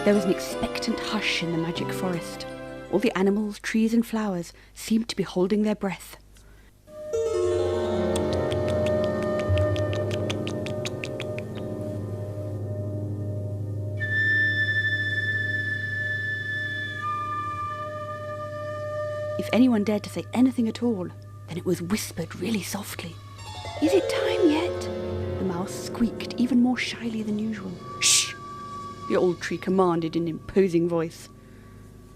There was an expectant hush in the magic forest. All the animals, trees and flowers seemed to be holding their breath. If anyone dared to say anything at all, then it was whispered really softly. "Is it time yet?" The mouse squeaked even more shyly than usual. "Shh!" the old tree commanded in an imposing voice.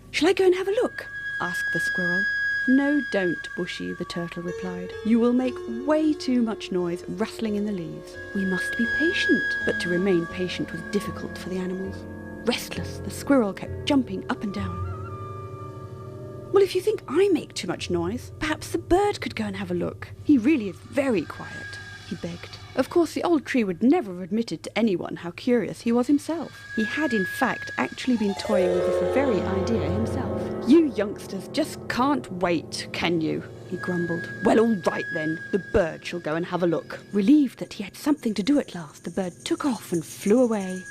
"Shall I go and have a look?" asked the squirrel. "No, don't, Bushy," the turtle replied. "You will make way too much noise rustling in the leaves. We must be patient." But to remain patient was difficult for the animals. Restless, the squirrel kept jumping up and down. "Well, if you think I make too much noise, perhaps the bird could go and have a look. He really is very quiet," he begged. Of course, the old tree would never have admitted to anyone how curious he was himself. He had, in fact, actually been toying with this very idea himself. "You youngsters just can't wait, can you?" he grumbled. "Well, all right then. The bird shall go and have a look." Relieved that he had something to do at last, the bird took off and flew away.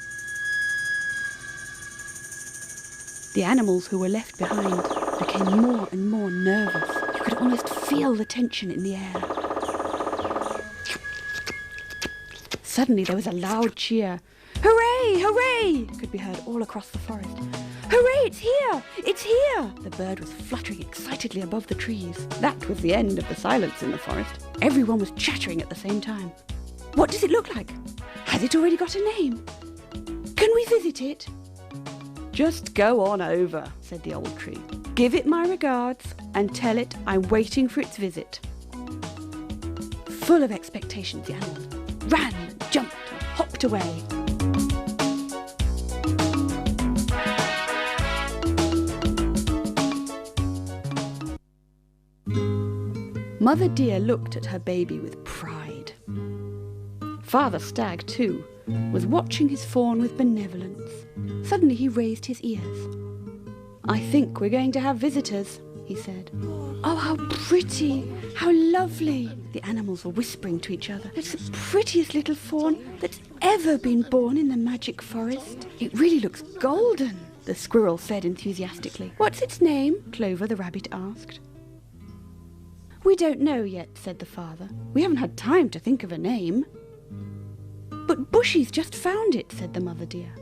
The animals who were left behind became more and more nervous. You could almost feel the tension in the air. Suddenly there was a loud cheer. "Hooray! Hooray!" could be heard all across the forest. "Hooray! It's here! It's here!" The bird was fluttering excitedly above the trees. That was the end of the silence in the forest. Everyone was chattering at the same time. "What does it look like? Has it already got a name? Can we visit it?" "Just go on over," said the old tree. "Give it my regards and tell it I'm waiting for its visit." Full of expectations, the animals ran and jumped and hopped away. Mother Deer looked at her baby with pride. Father Stag, too, was watching his fawn with benevolence. Suddenly he raised his ears. "I think we're going to have visitors," he said. "Oh, how pretty! How lovely!" the animals were whispering to each other. "It's the prettiest little fawn that's ever been born in the magic forest. It really looks golden," the squirrel said enthusiastically. "What's its name?" Clover the rabbit asked. "We don't know yet," said the father. "We haven't had time to think of a name." "But Bushy's just found it," said the mother deer.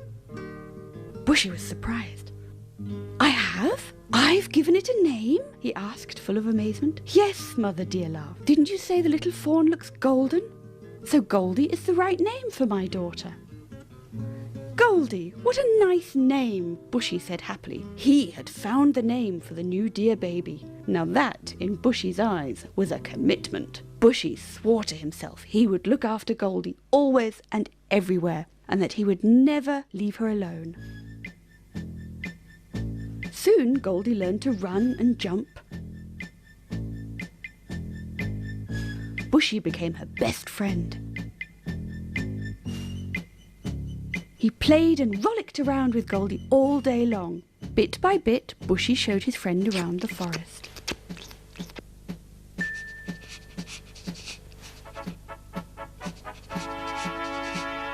Bushy was surprised. "I have? I've given it a name?" he asked, full of amazement. "Yes," Mother Deer laughed. "Didn't you say the little fawn looks golden? So Goldie is the right name for my daughter." "Goldie, what a nice name," Bushy said happily. He had found the name for the new deer baby. Now that, in Bushy's eyes, was a commitment. Bushy swore to himself he would look after Goldie always and everywhere, and that he would never leave her alone. Soon Goldie learned to run and jump. Bushy became her best friend. He played and rollicked around with Goldie all day long. Bit by bit, Bushy showed his friend around the forest.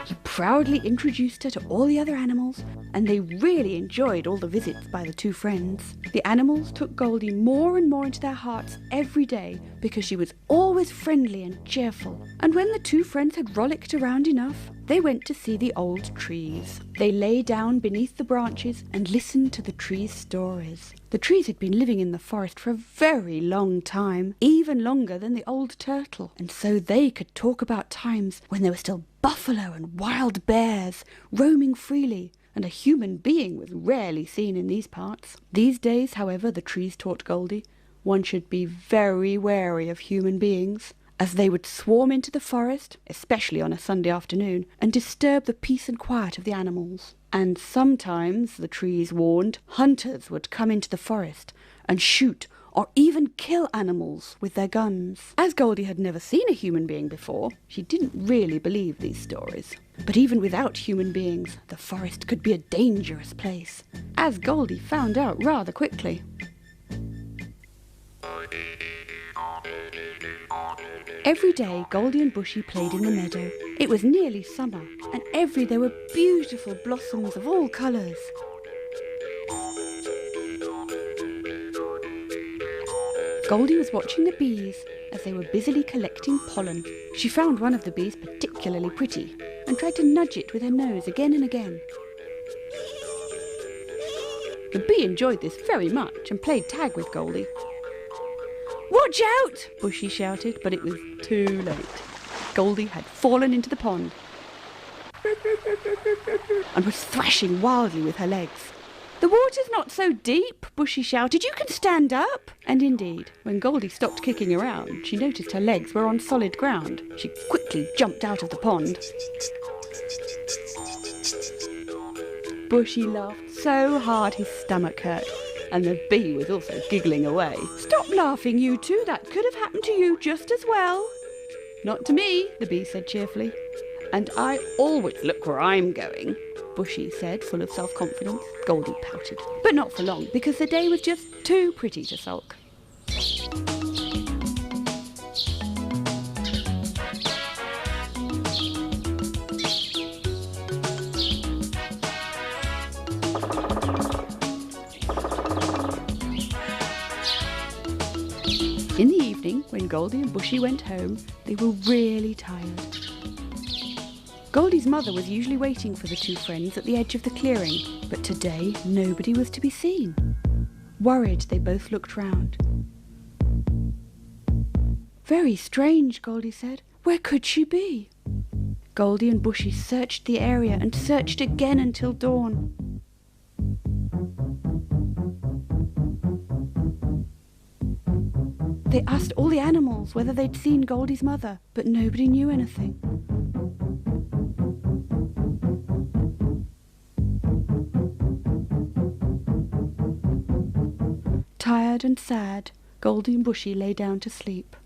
He proudly introduced her to all the other animals, and they really enjoyed all the visits by the two friends. The animals took Goldie more and more into their hearts every day because she was always friendly and cheerful. And when the two friends had rollicked around enough, they went to see the old trees. They lay down beneath the branches and listened to the trees' stories. The trees had been living in the forest for a very long time, even longer than the old turtle, and so they could talk about times when there were still buffalo and wild bears roaming freely, and a human being was rarely seen in these parts. These days, however, the trees taught Goldie, one should be very wary of human beings, as they would swarm into the forest, especially on a Sunday afternoon, and disturb the peace and quiet of the animals. And sometimes, the trees warned, hunters would come into the forest and shoot or even kill animals with their guns. As Goldie had never seen a human being before, she didn't really believe these stories. But even without human beings, the forest could be a dangerous place, as Goldie found out rather quickly. Every day, Goldie and Bushy played in the meadow. It was nearly summer, and there were beautiful blossoms of all colours. Goldie was watching the bees as they were busily collecting pollen. She found one of the bees particularly pretty and tried to nudge it with her nose again and again. The bee enjoyed this very much and played tag with Goldie. "Watch out!" Bushy shouted, but it was too late. Goldie had fallen into the pond and was thrashing wildly with her legs. "The water's not so deep," Bushy shouted. "You can stand up." And indeed, when Goldie stopped kicking around, she noticed her legs were on solid ground. She quickly jumped out of the pond. Bushy laughed so hard his stomach hurt, and the bee was also giggling away. "Stop laughing, you two. That could have happened to you just as well." "Not to me," the bee said cheerfully. "And I always look where I'm going," Bushy said, full of self-confidence. Goldie pouted, but not for long, because the day was just too pretty to sulk. In the evening, when Goldie and Bushy went home, they were really tired. Goldie's mother was usually waiting for the two friends at the edge of the clearing, but today nobody was to be seen. Worried, they both looked round. "Very strange," Goldie said. "Where could she be?" Goldie and Bushy searched the area and searched again until dawn. They asked all the animals whether they'd seen Goldie's mother, but nobody knew anything. Tired and sad, Goldie and Bushy lay down to sleep.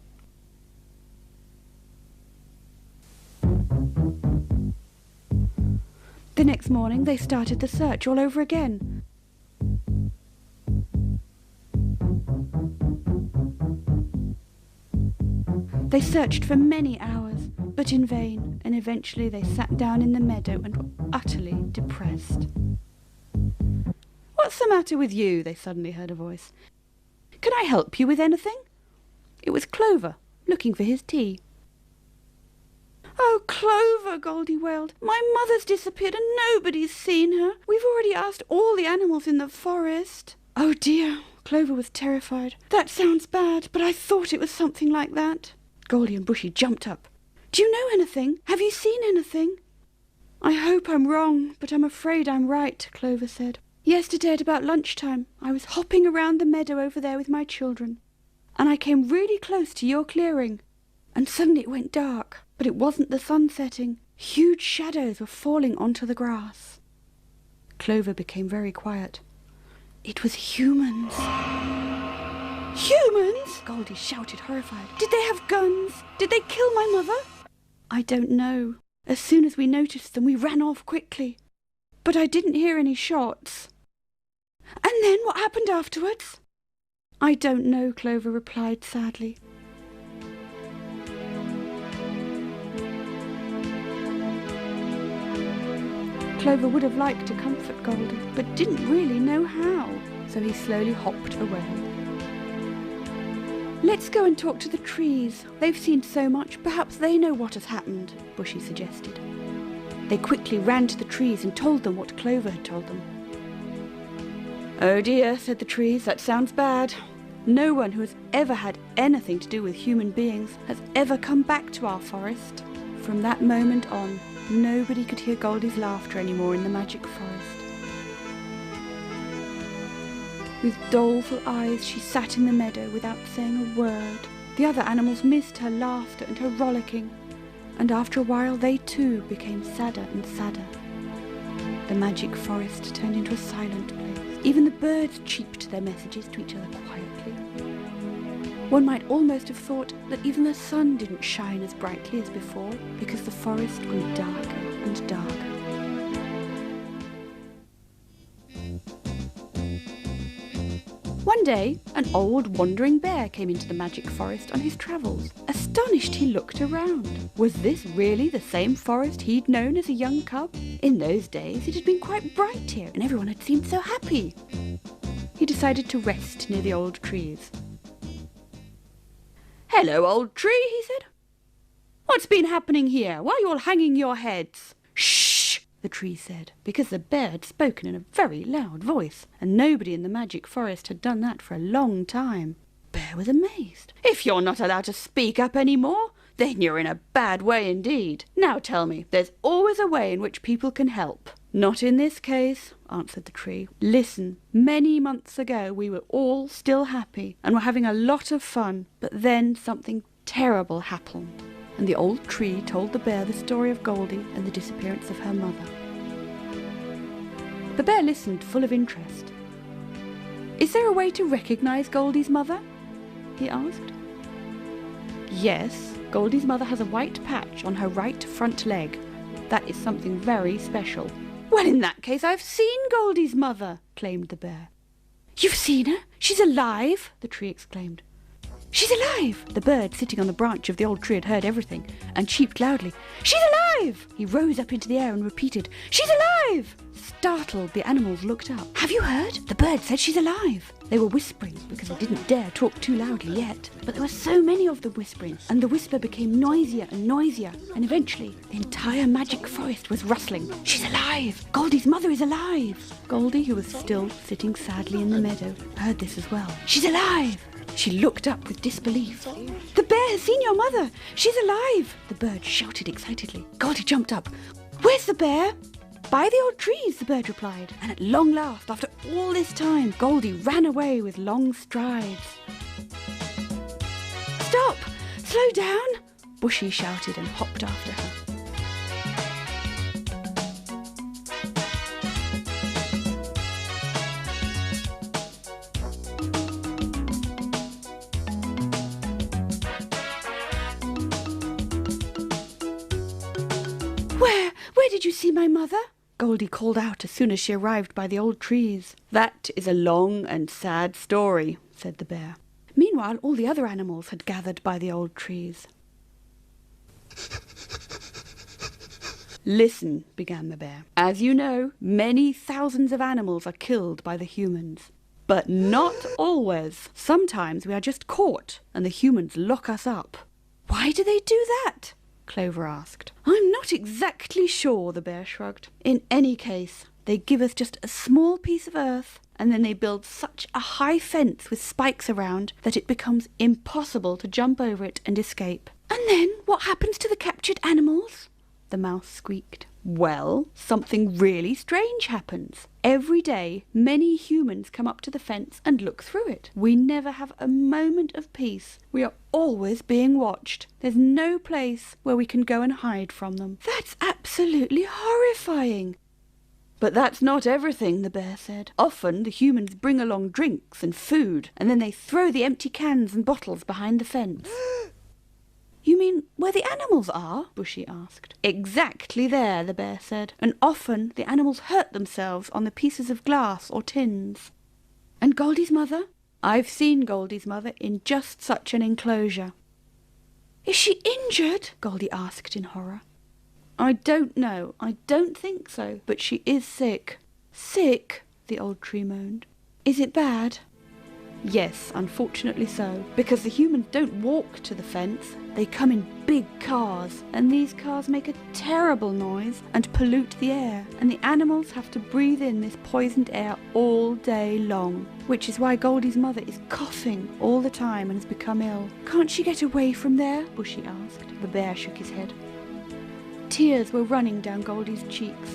The next morning they started the search all over again. They searched for many hours, but in vain, and eventually they sat down in the meadow and were utterly depressed. "What's the matter with you?" they suddenly heard a voice. "Can I help you with anything?" It was Clover, looking for his tea. "Oh, Clover," Goldie wailed, "my mother's disappeared and nobody's seen her. We've already asked all the animals in the forest." "Oh dear," Clover was terrified. "That sounds bad, but I thought it was something like that." Goldie and Bushy jumped up. "Do you know anything? Have you seen anything?" "I hope I'm wrong, but I'm afraid I'm right," Clover said. "Yesterday at about lunchtime, I was hopping around the meadow over there with my children, and I came really close to your clearing, and suddenly it went dark, but it wasn't the sun setting. Huge shadows were falling onto the grass." Clover became very quiet. "It was humans." "Humans?" Goldie shouted, horrified. "Did they have guns? Did they kill my mother?" "I don't know. As soon as we noticed them, we ran off quickly. But I didn't hear any shots." "And then what happened afterwards?" "I don't know," Clover replied sadly. Clover would have liked to comfort Goldie, but didn't really know how, so he slowly hopped away. "Let's go and talk to the trees. They've seen so much, perhaps they know what has happened," Bushy suggested. They quickly ran to the trees and told them what Clover had told them. "Oh dear," said the trees, "that sounds bad. No one who has ever had anything to do with human beings has ever come back to our forest." From that moment on, nobody could hear Goldie's laughter anymore in the magic forest. With doleful eyes, she sat in the meadow without saying a word. The other animals missed her laughter and her rollicking, and after a while they too became sadder and sadder. The magic forest turned into a silent place. Even the birds cheeped their messages to each other quietly. One might almost have thought that even the sun didn't shine as brightly as before, because the forest grew darker and darker. One day, an old wandering bear came into the magic forest on his travels. Astonished, he looked around. Was this really the same forest he'd known as a young cub? In those days, it had been quite bright here, and everyone had seemed so happy. He decided to rest near the old trees. "Hello, old tree," he said. "What's been happening here? Why are you all hanging your heads?" "Shh," the tree said, because the bear had spoken in a very loud voice, and nobody in the magic forest had done that for a long time. Bear was amazed. "If you're not allowed to speak up any more, then you're in a bad way indeed. Now tell me, there's always a way in which people can help." "Not in this case," answered the tree. "Listen, many months ago we were all still happy and were having a lot of fun, but then something terrible happened." And the old tree told the bear the story of Goldie and the disappearance of her mother. The bear listened full of interest. "Is there a way to recognize Goldie's mother?" he asked. "Yes, Goldie's mother has a white patch on her right front leg. That is something very special." "Well, in that case, I've seen Goldie's mother," claimed the bear. "You've seen her? She's alive?" the tree exclaimed. "She's alive!" The bird sitting on the branch of the old tree had heard everything and cheeped loudly. "She's alive!" He rose up into the air and repeated, "She's alive!" Startled, the animals looked up. "Have you heard? The bird said she's alive." They were whispering because they didn't dare talk too loudly yet. But there were so many of them whispering, and the whisper became noisier and noisier, and eventually the entire magic forest was rustling. "She's alive! Goldie's mother is alive!" Goldie, who was still sitting sadly in the meadow, heard this as well. "She's alive!" She looked up with disbelief. "The bear has seen your mother! She's alive!" the bird shouted excitedly. Goldie jumped up. "Where's the bear?" "By the old trees," the bird replied. And at long last, after all this time, Goldie ran away with long strides. "Stop! Slow down!" Bushy shouted and hopped after her. Where did you see my mother?" Goldie called out as soon as she arrived by the old trees. "That is a long and sad story," said the bear. Meanwhile, all the other animals had gathered by the old trees. "Listen," began the bear. "As you know, many thousands of animals are killed by the humans. But not always. Sometimes we are just caught and the humans lock us up." "Why do they do that?" Clover asked. "I'm not exactly sure," the bear shrugged. "In any case, they give us just a small piece of earth, and then they build such a high fence with spikes around that it becomes impossible to jump over it and escape." "And then what happens to the captured animals?" the mouse squeaked. "Well, something really strange happens. Every day, many humans come up to the fence and look through it. We never have a moment of peace. We are always being watched. There's no place where we can go and hide from them." "That's absolutely horrifying." "But that's not everything," the bear said. "Often the humans bring along drinks and food, and then they throw the empty cans and bottles behind the fence." "You mean where the animals are?" Bushy asked. "Exactly there," the bear said. "And often the animals hurt themselves on the pieces of glass or tins." "And Goldie's mother?" "I've seen Goldie's mother in just such an enclosure." "Is she injured?" Goldie asked in horror. "I don't know. I don't think so. But she is sick." "Sick?" the old tree moaned. "Is it bad?" "Yes, unfortunately so. Because the humans don't walk to the fence. They come in big cars, and these cars make a terrible noise and pollute the air, and the animals have to breathe in this poisoned air all day long, which is why Goldie's mother is coughing all the time and has become ill." "Can't she get away from there?" Bushy asked. The bear shook his head. Tears were running down Goldie's cheeks,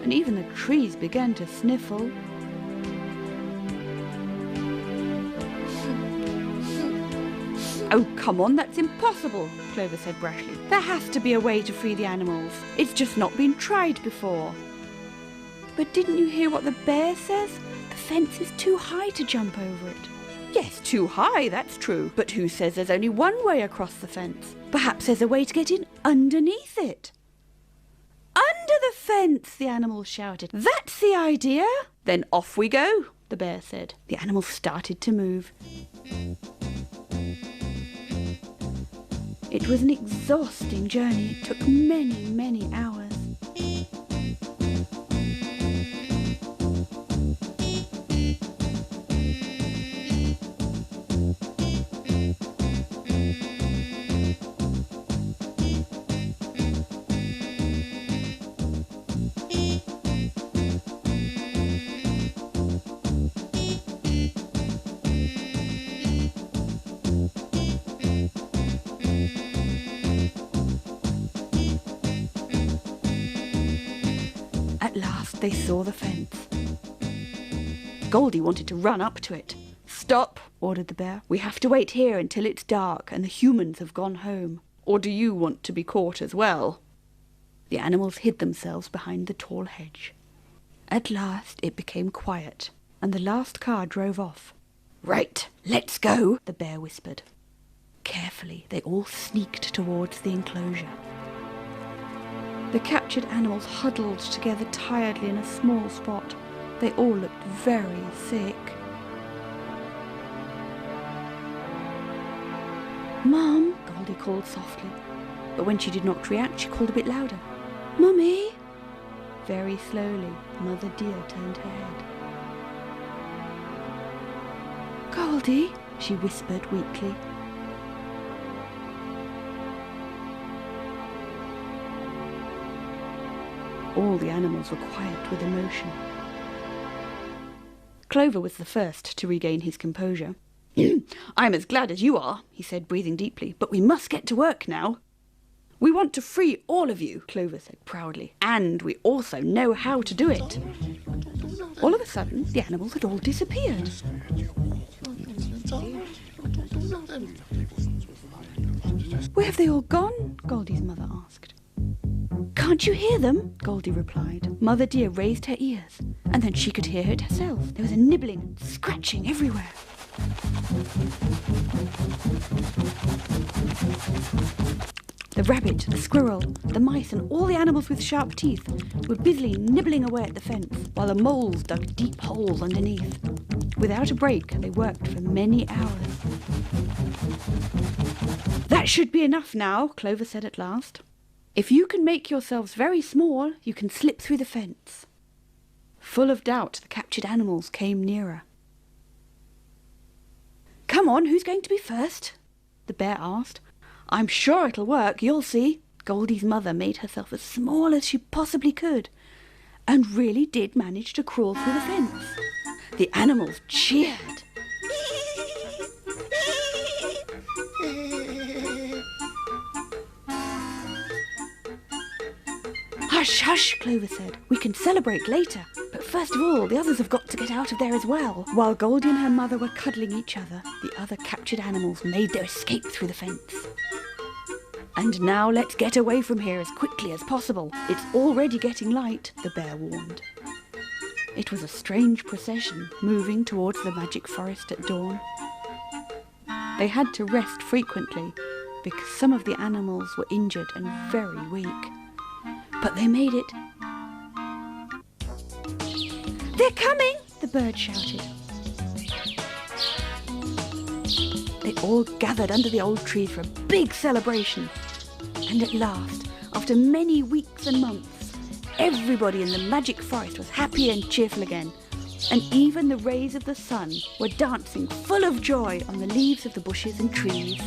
and even the trees began to sniffle. "Oh, come on, that's impossible," Clover said brashly. "There has to be a way to free the animals. It's just not been tried before." "But didn't you hear what the bear says? The fence is too high to jump over it." "Yes, too high, that's true. But who says there's only one way across the fence? Perhaps there's a way to get in underneath it." "Under the fence!" the animals shouted. "That's the idea!" "Then off we go," the bear said. The animals started to move. It was an exhausting journey. It took many, many hours. At last they saw the fence. Goldie wanted to run up to it. "Stop," ordered the bear. "We have to wait here until it's dark and the humans have gone home. Or do you want to be caught as well?" The animals hid themselves behind the tall hedge. At last it became quiet, and the last car drove off. "Right, let's go," the bear whispered. Carefully, they all sneaked towards the enclosure. The captured animals huddled together tiredly in a small spot. They all looked very sick. "Mum," Goldie called softly, but when she did not react, she called a bit louder. "Mummy!" Very slowly, Mother Deer turned her head. "Goldie," she whispered weakly. All the animals were quiet with emotion. Clover was the first to regain his composure. "I'm as glad as you are," he said, breathing deeply, "but we must get to work now." "We want to free all of you," Clover said proudly, "and we also know how to do it." All of a sudden, the animals had all disappeared. "Where have they all gone?" Goldie's mother asked. "Can't you hear them?" Goldie replied. Mother Deer raised her ears, and then she could hear it herself. There was a nibbling and scratching everywhere. The rabbit, the squirrel, the mice, and all the animals with sharp teeth were busily nibbling away at the fence, while the moles dug deep holes underneath. Without a break, they worked for many hours. "That should be enough now," Clover said at last. "If you can make yourselves very small, you can slip through the fence." Full of doubt, the captured animals came nearer. "Come on, who's going to be first?" the bear asked. "I'm sure it'll work, you'll see." Goldie's mother made herself as small as she possibly could, and really did manage to crawl through the fence. The animals cheered. "Hush, hush," Clover said. "We can celebrate later. But first of all, the others have got to get out of there as well." While Goldie and her mother were cuddling each other, the other captured animals made their escape through the fence. "And now let's get away from here as quickly as possible. It's already getting light," the bear warned. It was a strange procession moving towards the magic forest at dawn. They had to rest frequently because some of the animals were injured and very weak. But they made it. "They're coming!" the bird shouted. They all gathered under the old trees for a big celebration. And at last, after many weeks and months, everybody in the magic forest was happy and cheerful again. And even the rays of the sun were dancing full of joy on the leaves of the bushes and trees.